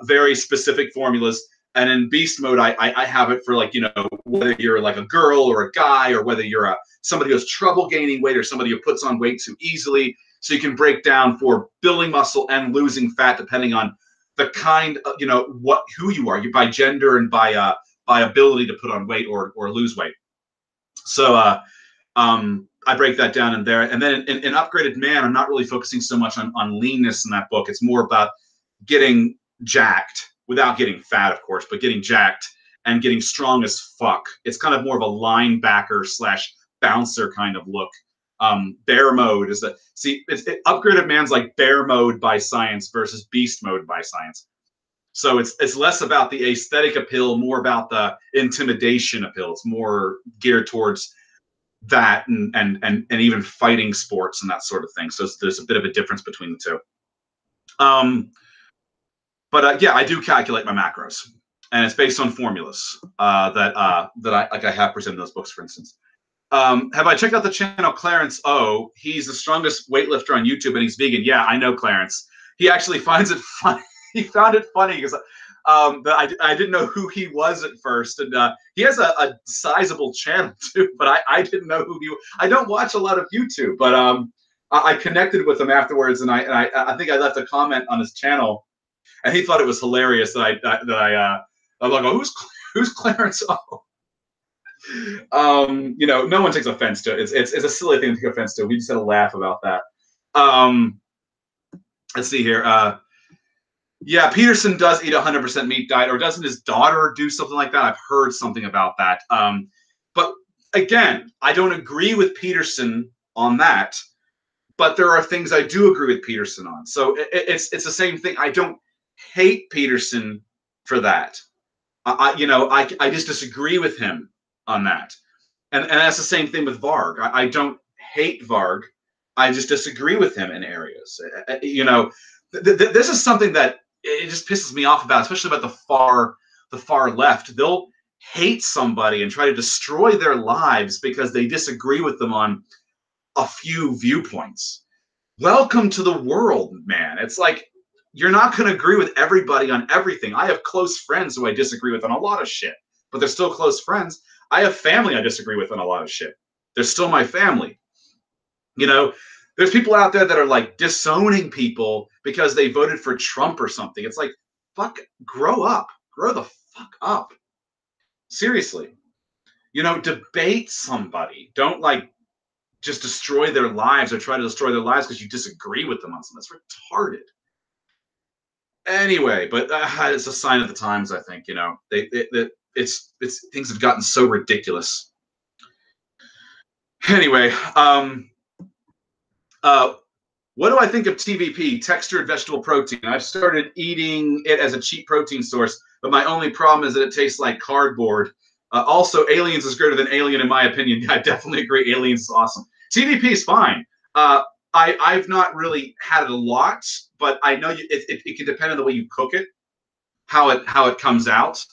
very specific formulas. And in beast mode, I have it for, like, you know, whether you're like a girl or a guy, or whether you're somebody who has trouble gaining weight or somebody who puts on weight too easily. So you can break down for building muscle and losing fat depending on the kind of, you know, who you are, by gender and by ability to put on weight or lose weight. So I break that down in there. And then in Upgraded Man, I'm not really focusing so much on leanness in that book. It's more about getting jacked without getting fat, of course, but getting jacked and getting strong as fuck. It's kind of more of a linebacker / bouncer kind of look. Bear mode is Upgraded Man's like bear mode by science versus beast mode by science. So it's less about the aesthetic appeal, more about the intimidation appeal. It's more geared towards that and even fighting sports and that sort of thing. So there's a bit of a difference between the two. But yeah, I do calculate my macros, and it's based on formulas that I have presented in those books, for instance. Have I checked out the channel Clarence O? He's the strongest weightlifter on YouTube, and he's vegan. Yeah, I know Clarence. He actually finds it funny. He found it funny because that I didn't know who he was at first, and he has a sizable channel too. But I didn't know who he was. I don't watch a lot of YouTube, but I connected with him afterwards, and I think I left a comment on his channel. And he thought it was hilarious that I'm like, oh, who's Clarence O? You know, no one takes offense to it. It's a silly thing to take offense to. We just had a laugh about that. Let's see here. Yeah, Peterson does eat 100% meat diet, or doesn't his daughter do something like that? I've heard something about that. But again, I don't agree with Peterson on that. But there are things I do agree with Peterson on. So it's the same thing. I don't hate Peterson for that. I just disagree with him on that. And that's the same thing with Varg. I don't hate Varg. I just disagree with him in areas. You know, this is something that it just pisses me off about, especially about the far left. They'll hate somebody and try to destroy their lives because they disagree with them on a few viewpoints. Welcome to the world, man. It's like, you're not going to agree with everybody on everything. I have close friends who I disagree with on a lot of shit, but they're still close friends. I have family I disagree with on a lot of shit. They're still my family. You know, there's people out there that are like disowning people because they voted for Trump or something. It's like, fuck, grow up. Grow the fuck up. Seriously. You know, debate somebody. Don't like just destroy their lives or try to destroy their lives because you disagree with them on something. That's retarded. Anyway, but it's a sign of the times, I think. You know, it's things have gotten so ridiculous. Anyway, what do I think of TVP, textured vegetable protein? I've started eating it as a cheap protein source, but my only problem is that it tastes like cardboard. Also, Aliens is greater than Alien, in my opinion. Yeah, I definitely agree. Aliens is awesome. TVP is fine. I've not really had it a lot, but I know it can depend on the way you cook it, how it comes out.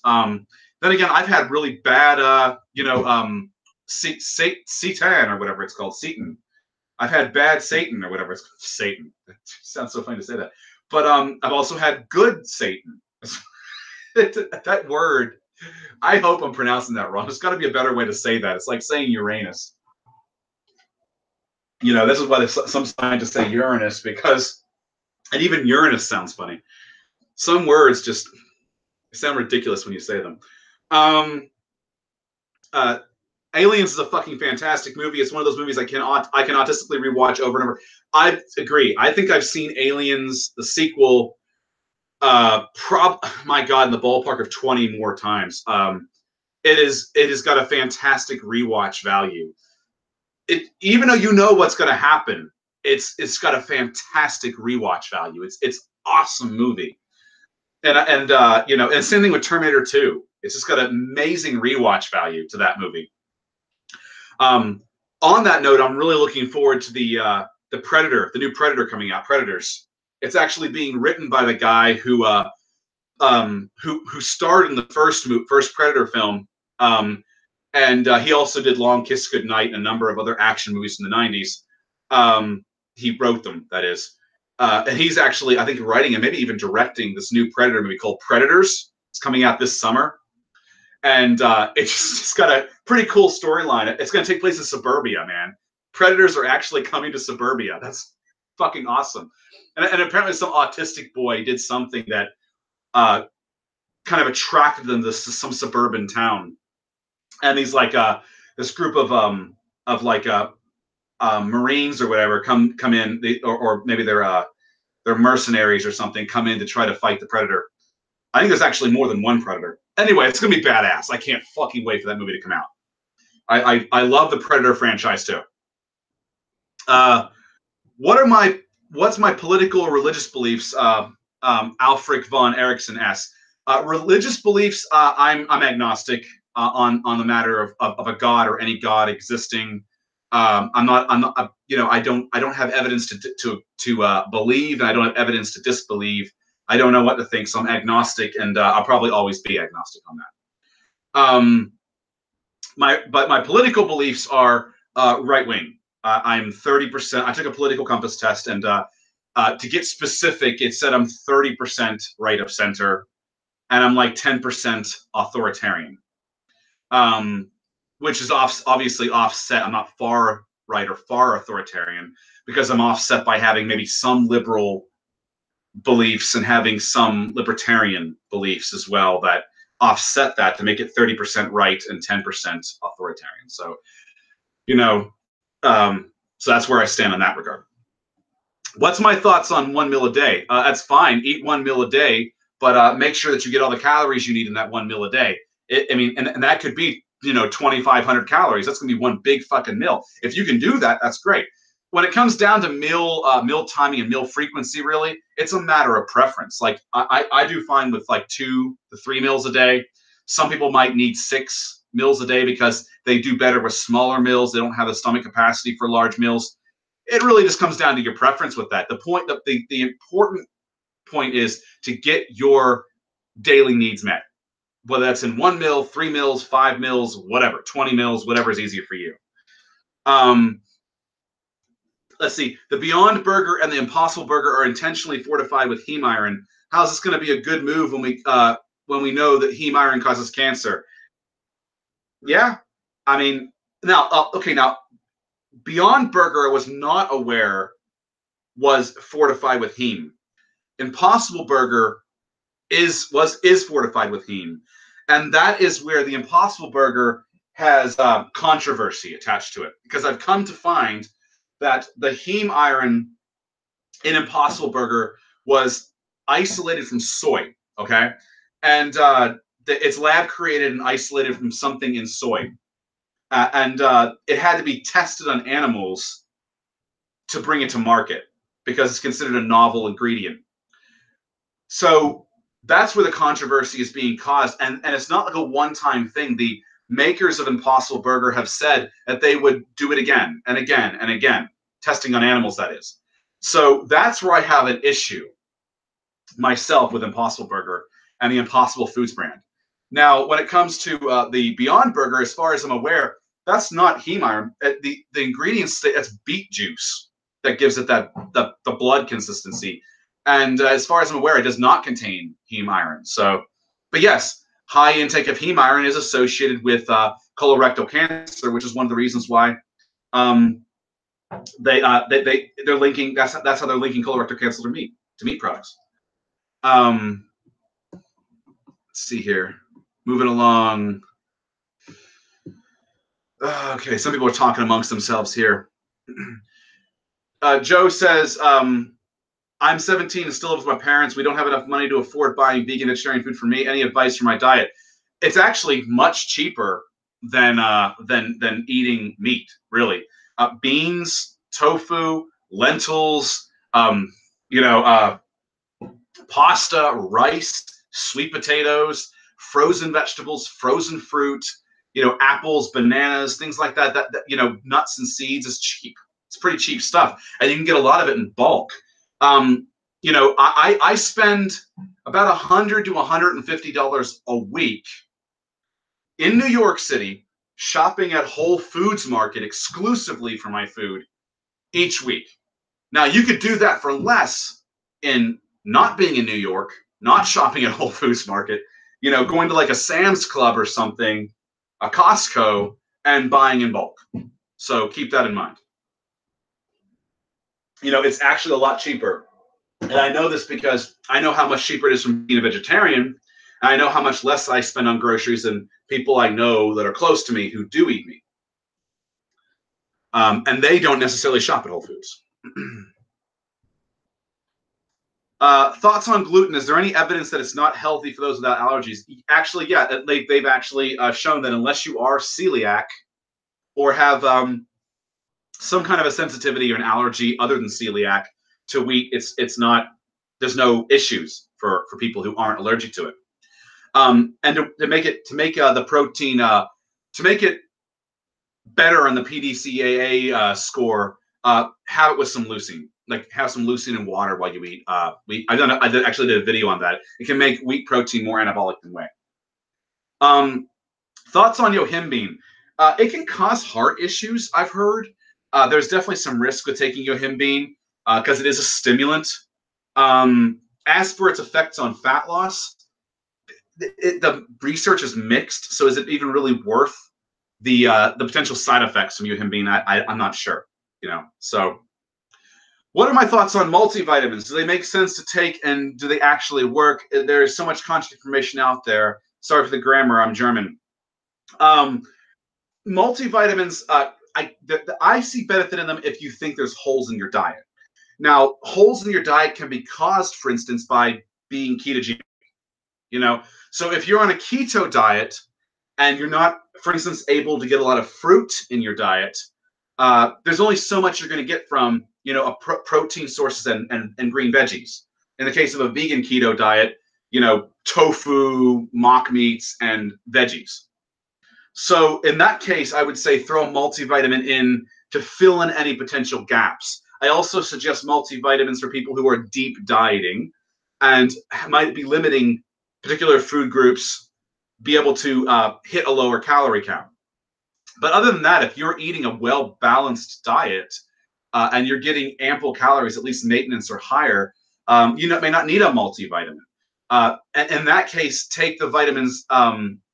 Then again, I've had really bad, seitan or whatever it's called, Satan. I've had bad Satan or whatever it's called. Satan. It sounds so funny to say that. But I've also had good Satan. That word, I hope I'm pronouncing that wrong. There's got to be a better way to say that. It's like saying Uranus. You know, this is why some scientists say Uranus, because, and even Uranus sounds funny. Some words just sound ridiculous when you say them. Aliens is a fucking fantastic movie. It's one of those movies I can autistically rewatch over and over. I agree. I think I've seen Aliens, the sequel, my God, in the ballpark of 20 more times. It has got a fantastic rewatch value. Even though you know what's going to happen, it's got a fantastic rewatch value. It's awesome movie, and you know, and same thing with Terminator 2. It's just got an amazing rewatch value to that movie. On that note, I'm really looking forward to the Predator, the new Predator coming out, Predators. It's actually being written by the guy who starred in the first Predator film. And he also did Long Kiss Goodnight and a number of other action movies in the 90s. He wrote them, that is. and he's actually, I think, writing and maybe even directing this new Predator movie called Predators. It's coming out this summer. And it's got a pretty cool storyline. It's going to take place in suburbia, man. Predators are actually coming to suburbia. That's fucking awesome. And apparently some autistic boy did something that kind of attracted them to some suburban town. And these like this group of like Marines or whatever come in, or maybe they're mercenaries or something, come in to try to fight the Predator. I think there's actually more than one Predator. Anyway, it's gonna be badass. I can't fucking wait for that movie to come out. I love the Predator franchise too. What's my political or religious beliefs? Alfred von Erickson asks. Religious beliefs, I'm agnostic on the matter of a god or any god existing. I'm not you know, I don't have evidence to believe, and I don't have evidence to disbelieve. I don't know what to think, so I'm agnostic, and I'll probably always be agnostic on that. But my political beliefs are right wing. I'm 30%. I took a political compass test, and to get specific, it said I'm 30% right of center, and I'm like 10% authoritarian, which is obviously offset. I'm not far right or far authoritarian because I'm offset by having maybe some liberal beliefs and having some libertarian beliefs as well that offset that to make it 30% right and 10% authoritarian. So, you know, so that's where I stand in that regard. What's my thoughts on 1 meal a day? That's fine. Eat 1 meal a day, but make sure that you get all the calories you need in that 1 meal a day. And that could be, 2,500 calories. That's going to be one big fucking meal. If you can do that, that's great. When it comes down to meal timing and meal frequency, really, it's a matter of preference. Like I do fine with like 2 to 3 meals a day. Some people might need 6 meals a day because they do better with smaller meals. They don't have the stomach capacity for large meals. It really just comes down to your preference with that. The important point is to get your daily needs met, whether that's in 1 meal, 3 meals, 5 meals, whatever, 20 meals, whatever is easier for you. Let's see. The Beyond Burger and the Impossible Burger are intentionally fortified with heme iron. How is this going to be a good move when we know that heme iron causes cancer? Yeah, I mean, now, okay, now Beyond Burger I was not aware was fortified with heme. Impossible Burger is fortified with heme, and that is where the Impossible Burger has controversy attached to it, because I've come to find that the heme iron in Impossible Burger was isolated from soy, okay, and it's lab created and isolated from something in soy, and it had to be tested on animals to bring it to market because it's considered a novel ingredient. So that's where the controversy is being caused, and it's not like a one-time thing. The makers of Impossible Burger have said that they would do it again and again and again, testing on animals, that is. So that's where I have an issue myself with Impossible Burger and the Impossible Foods brand. Now, when it comes to the Beyond Burger, as far as I'm aware, that's not heme iron. The ingredients, that's beet juice that gives it that the blood consistency. And as far as I'm aware, it does not contain heme iron. So, but yes, high intake of heme iron is associated with colorectal cancer, which is one of the reasons why they're linking. That's how they're linking colorectal cancer to meat products. Let's see here, moving along. Okay, some people are talking amongst themselves here. Joe says, I'm 17 and still live with my parents. We don't have enough money to afford buying vegan and vegetarian food for me. Any advice for my diet? It's actually much cheaper than eating meat, really. Beans, tofu, lentils, pasta, rice, sweet potatoes, frozen vegetables, frozen fruit, apples, bananas, things like that, nuts and seeds is cheap. It's pretty cheap stuff. And you can get a lot of it in bulk. I spend about $100 to $150 a week in New York City shopping at Whole Foods Market exclusively for my food each week. Now, you could do that for less in not being in New York, not shopping at Whole Foods Market, you know, going to like a Sam's Club or something, a Costco, and buying in bulk. So keep that in mind. You know, it's actually a lot cheaper. And I know this because I know how much cheaper it is from being a vegetarian. And I know how much less I spend on groceries than people I know that are close to me who do eat meat. And they don't necessarily shop at Whole Foods. Thoughts on gluten? Is there any evidence that it's not healthy for those without allergies? Actually, yeah, they've actually shown that unless you are celiac or have some kind of a sensitivity or an allergy other than celiac to wheat, it's not. There's no issues for people who aren't allergic to it. And to make the protein to make it better on the PDCAA score, have it with some leucine. Like have some leucine in water while you eat wheat. I actually did a video on that. It can make wheat protein more anabolic than whey. Thoughts on yohimbine? It can cause heart issues, I've heard. There's definitely some risk with taking yohimbine because it is a stimulant. As for its effects on fat loss, the research is mixed. So is it even really worth the potential side effects from yohimbine? I'm not sure. You know, so. What are my thoughts on multivitamins? Do they make sense to take, and do they actually work? There is so much contrary information out there. Sorry for the grammar. I'm German. Multivitamins, I see benefit in them if you think there's holes in your diet. Now, holes in your diet can be caused, for instance, by being ketogenic. You know, so if you're on a keto diet and you're not, for instance, able to get a lot of fruit in your diet, there's only so much you're going to get from, you know, protein sources and green veggies. In the case of a vegan keto diet, you know, tofu, mock meats, and veggies. So in that case, I would say throw a multivitamin in to fill in any potential gaps. I also suggest multivitamins for people who are deep dieting and might be limiting particular food groups, be able to hit a lower calorie count. But other than that, if you're eating a well-balanced diet and you're getting ample calories, at least maintenance or higher, you may not need a multivitamin. And in that case, take the vitamins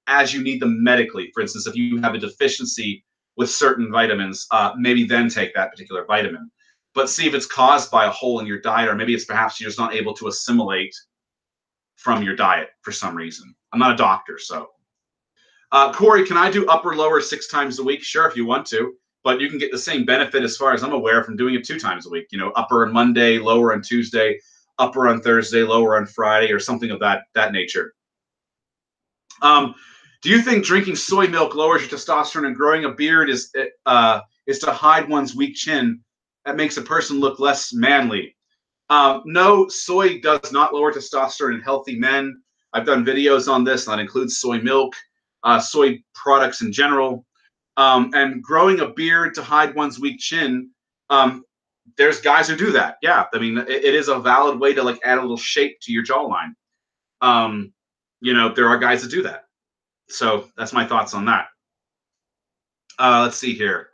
as you need them medically. For instance, if you have a deficiency with certain vitamins, maybe then take that particular vitamin. But see if it's caused by a hole in your diet, or maybe it's perhaps you're just not able to assimilate from your diet for some reason. I'm not a doctor, so. Cory, can I do upper lower 6 times a week? Sure, if you want to, but you can get the same benefit as far as I'm aware from doing it 2 times a week. You know, upper on Monday, lower on Tuesday, upper on Thursday, lower on Friday, or something of that nature. Do you think drinking soy milk lowers your testosterone and growing a beard is to hide one's weak chin? That makes a person look less manly. No, soy does not lower testosterone in healthy men. I've done videos on this, and that includes soy milk. Soy products in general, and growing a beard to hide one's weak chin. There's guys who do that. Yeah, I mean, it is a valid way to like add a little shape to your jawline. You know, there are guys that do that. So that's my thoughts on that. Let's see here.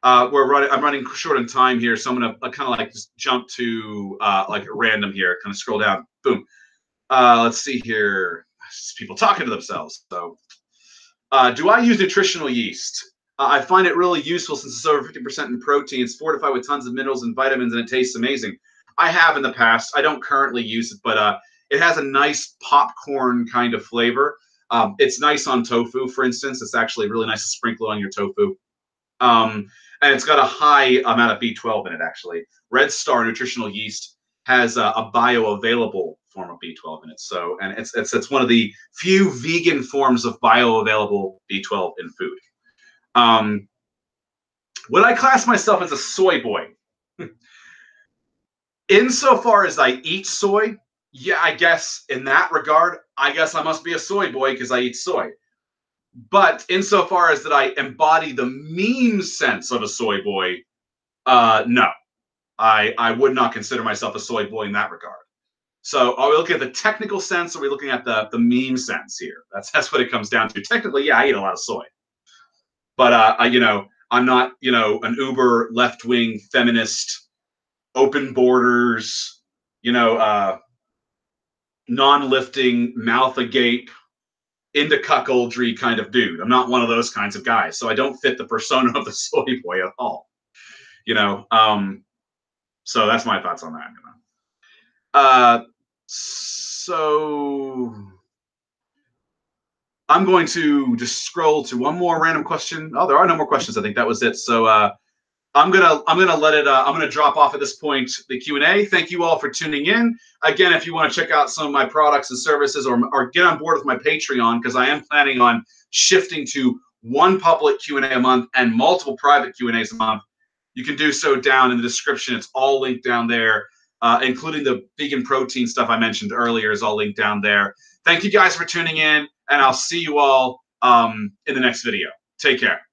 I'm running short on time here, so I'm gonna kind of like just jump to like random here, kind of scroll down. Boom. Let's see here. Just people talking to themselves. So. Do I use nutritional yeast? I find it really useful since it's over 50% in protein. It's fortified with tons of minerals and vitamins, and it tastes amazing. I have in the past. I don't currently use it, but it has a nice popcorn kind of flavor. It's nice on tofu, for instance. It's actually really nice to sprinkle on your tofu. And it's got a high amount of B12 in it, actually. Red Star nutritional yeast has a bioavailable form of B12 in it. So, and it's one of the few vegan forms of bioavailable B12 in food. Would I class myself as a soy boy? Insofar as I eat soy, yeah, I guess in that regard, I guess I must be a soy boy because I eat soy. But insofar as that I embody the meme sense of a soy boy, no, I would not consider myself a soy boy in that regard. So are we looking at the technical sense, or are we looking at the meme sense here? That's what it comes down to. Technically, yeah, I eat a lot of soy. But you know, I'm not, you know, an uber left-wing feminist, open borders, you know, non-lifting, mouth agape, into cuckoldry kind of dude. I'm not one of those kinds of guys. So I don't fit the persona of the soy boy at all. You know, so that's my thoughts on that. So I'm going to just scroll to one more random question. Oh, there are no more questions. I think that was it. So I'm gonna let it. I'm gonna drop off at this point the Q&A. Thank you all for tuning in. Again, if you want to check out some of my products and services, or get on board with my Patreon, because I am planning on shifting to one public Q&A a month and multiple private Q&As a month, you can do so down in the description. It's all linked down there, including the vegan protein stuff I mentioned earlier is all linked down there. Thank you guys for tuning in, and I'll see you all in the next video. Take care.